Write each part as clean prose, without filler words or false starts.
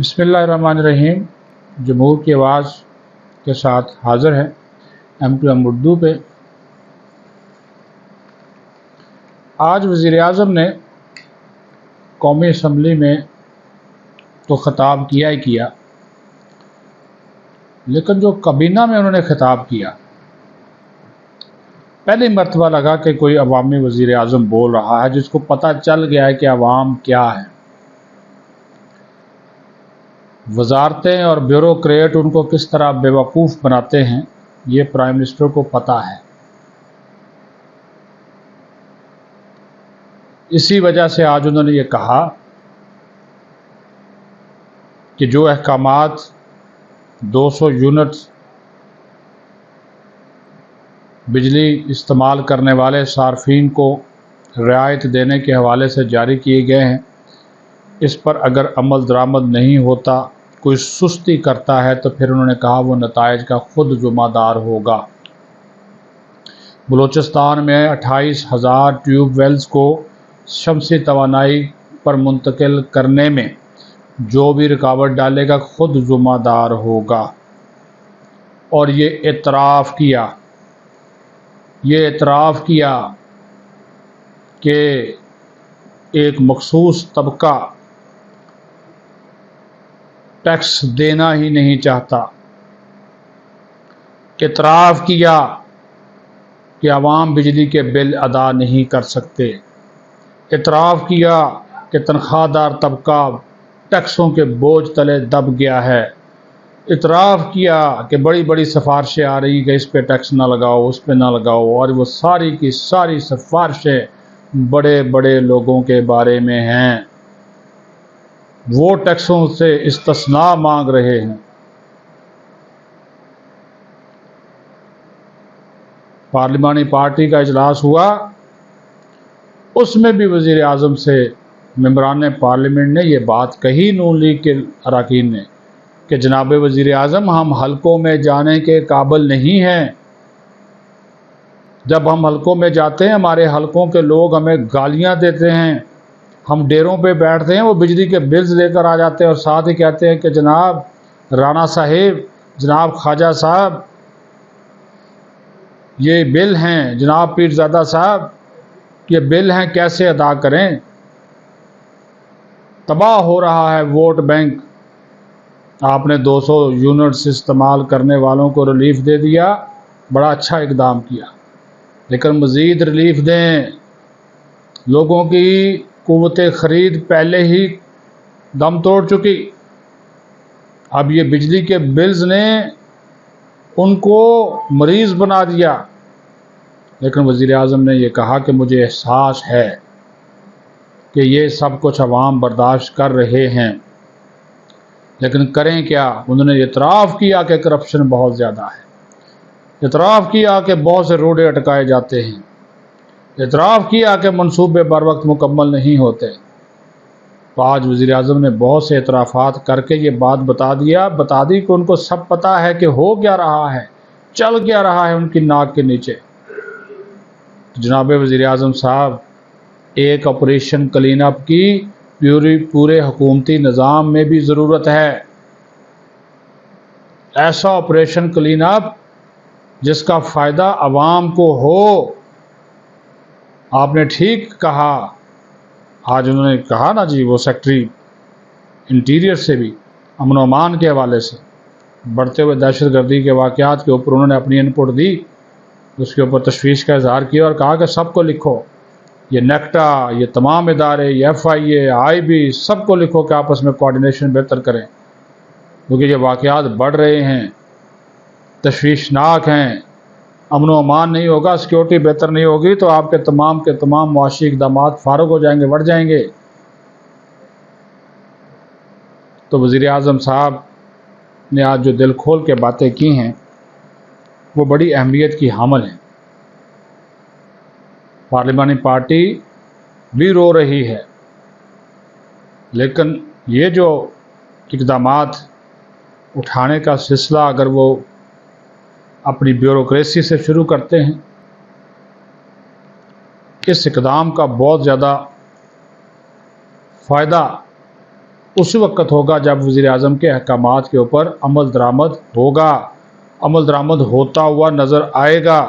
बिस्मिल्लाहिर्रहमानिर्रहीम। जमहूर की आवाज़ के साथ हाज़िर है M2M उर्दू पे। आज वज़ीर-ए-आज़म ने कौमी असम्बली में तो ख़िताब किया ही किया, लेकिन जो काबीना में उन्होंने ख़िताब किया, पहली मरतबा लगा कि कोई अवामी वज़ीर-ए-आज़म बोल रहा है जिसको पता चल गया है कि अवाम क्या है। वज़ारतें और ब्यूरोक्रेट उनको किस तरह बेवकूफ़ बनाते हैं, ये प्राइम मिनिस्टर को पता है। इसी वजह से आज उन्होंने ये कहा कि जो अहकामात 200 यूनिट बिजली इस्तेमाल करने वाले सार्फिन को रियायत देने के हवाले से जारी किए गए हैं, इस पर अगर अमल दरामद नहीं होता, कोई सुस्ती करता है, तो फिर उन्होंने कहा वो नताइज का खुद ज़िम्मेदार होगा। बलूचिस्तान में 28,000 ट्यूबवेल्स को शमसी तवानाई पर मुंतकिल करने में जो भी रुकावट डालेगा खुद ज़िम्मेदार होगा। और ये एतराफ़ किया कि एक मखसूस तबका टैक्स देना ही नहीं चाहता। एतराफ़ किया कि आवाम बिजली के बिल अदा नहीं कर सकते। एतराफ़ किया कि तनख्वाहदार तबका टैक्सों के बोझ तले दब गया है। इतराफ़ किया कि बड़ी बड़ी सिफारिशें आ रही कि इस पे टैक्स ना लगाओ, उस पे ना लगाओ, और वो सारी की सारी सिफारिशें बड़े बड़े लोगों के बारे में हैं। वो टैक्सों से इस्तिस्ना मांग रहे हैं। पार्लिमानी पार्टी का इजलास हुआ, उसमें भी वज़ीर आज़म से मेंबरान पार्लियामेंट ने ये बात कही, नून लीग के अरकान ने, कि जनाब वज़ीर आज़म, हम हलकों में जाने के काबिल नहीं हैं। जब हम हलकों में जाते हैं, हमारे हलकों के लोग हमें गालियां देते हैं। हम डेरों पे बैठते हैं, वो बिजली के बिल्स लेकर आ जाते हैं और साथ ही कहते हैं कि जनाब राणा साहिब, जनाब ख्वाजा साहब, ये बिल हैं, जनाब पीरज़ादा साहब, ये बिल हैं, कैसे अदा करें। तबाह हो रहा है वोट बैंक। आपने 200 यूनिट्स इस्तेमाल करने वालों को रिलीफ दे दिया, बड़ा अच्छा इकदाम किया, लेकिन मज़ीद रिलीफ दें। लोगों की क़ुव्वत ख़रीद पहले ही दम तोड़ चुकी, अब ये बिजली के बिल्स ने उनको मरीज़ बना दिया। लेकिन वज़ीर आज़म ने यह कहा कि मुझे एहसास है कि ये सब कुछ अवाम बर्दाश्त कर रहे हैं, लेकिन करें क्या। उन्होंने इतराफ़ किया कि करप्शन बहुत ज़्यादा है, इतराफ़ किया कि बहुत से रोडे अटकाए जाते हैं, इतराफ़ किया कि मनसूबे बर वक्त मुकम्मल नहीं होते। तो आज वज़ीर आज़म ने बहुत से इतराफ़ात करके ये बात बता दी कि उनको सब पता है कि हो क्या रहा है, चल क्या रहा है उनकी नाक के नीचे। तो जनाब वज़ीर आज़म साहब, एक ऑपरेशन क्लीन अप की पूरे हुकूमती निज़ाम में भी ज़रूरत है। ऐसा ऑपरेशन क्लीन अप जिसका फ़ायदा आवाम को हो। आपने ठीक कहा, आज उन्होंने कहा ना जी, वो सेक्रेटरी इंटीरियर से भी अमन अमान के हवाले से बढ़ते हुए दहशतगर्दी के वाक़यात के ऊपर उन्होंने अपनी इनपुट दी, उसके ऊपर तशवीश का इज़हार किया और कहा कि सबको लिखो, ये नेक्टा, ये तमाम इदारे, ये FIA, IB, सबको लिखो कि आपस में कोऑर्डिनेशन बेहतर करें, क्योंकि ये वाक़यात बढ़ रहे हैं, तशवीशनाक हैं। अमन व अमान नहीं होगा, सिक्योरिटी बेहतर नहीं होगी, तो आपके तमाम मुआशी इक़दामात फ़ारुग हो जाएंगे, बढ़ जाएंगे। तो वज़ीर आज़म साहब ने आज जो दिल खोल के बातें की हैं, वो बड़ी अहमियत की हामिल हैं। पार्लिमानी पार्टी भी रो रही है, लेकिन ये जो इक़दामात उठाने का सिलसिला अगर वो अपनी ब्यूरोक्रेसी से शुरू करते हैं, इस इक़दाम का बहुत ज़्यादा फ़ायदा उसी वक्त होगा जब वज़ीर आज़म के अहकामात के ऊपर अमल दरामद होगा, अमल दरामद होता हुआ नज़र आएगा।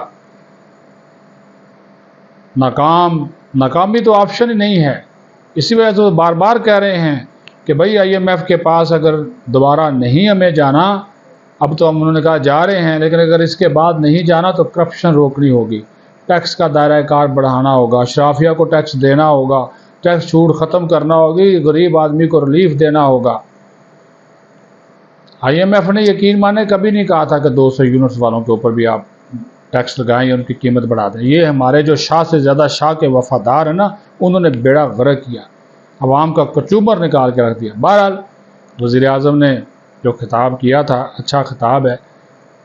नाकामी तो ऑप्शन ही नहीं है। इसी वजह से बार बार कह रहे हैं कि भाई IMF के पास अगर दोबारा नहीं हमें जाना, अब तो हम उन्होंने कहा जा रहे हैं, लेकिन अगर इसके बाद नहीं जाना तो करप्शन रोकनी होगी, टैक्स का दायरा कार बढ़ाना होगा, शराफिया को टैक्स देना होगा, टैक्स छूट ख़त्म करना होगी, गरीब आदमी को रिलीफ देना होगा। IMF ने यकीन माने कभी नहीं कहा था कि 200 यूनिट्स वालों के ऊपर भी आप टैक्स लगाएं या उनकी कीमत बढ़ा दें। ये हमारे जो शाह से ज़्यादा शाह के वफादार हैं ना, उन्होंने बेड़ा गर्क किया, अवाम का कचूमर निकाल के रख दिया। बहरहाल वज़ीर आज़म ने जो खिताब किया था अच्छा खिताब है,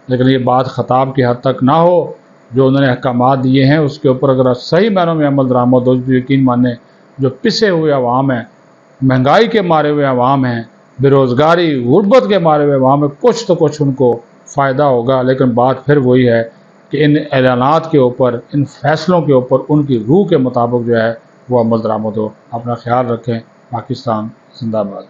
लेकिन ये बात खिताब की हद तक ना हो। जो उन्होंने अहकामात दिए हैं उसके ऊपर अगर सही मायनों में अमल दरामद हो तो यकीन माने जो पिसे हुए अवाम हैं, महंगाई के मारे हुए अवाम हैं, बेरोज़गारी गुर्बत के मारे हुए अवाम में कुछ तो कुछ उनको फ़ायदा होगा। लेकिन बात फिर वही है कि इन ऐलानात के ऊपर, इन फैसलों के ऊपर उनकी रूह के मुताबिक जो है वो अमल दरामद हो। अपना ख्याल रखें। पाकिस्तान जिंदाबाद।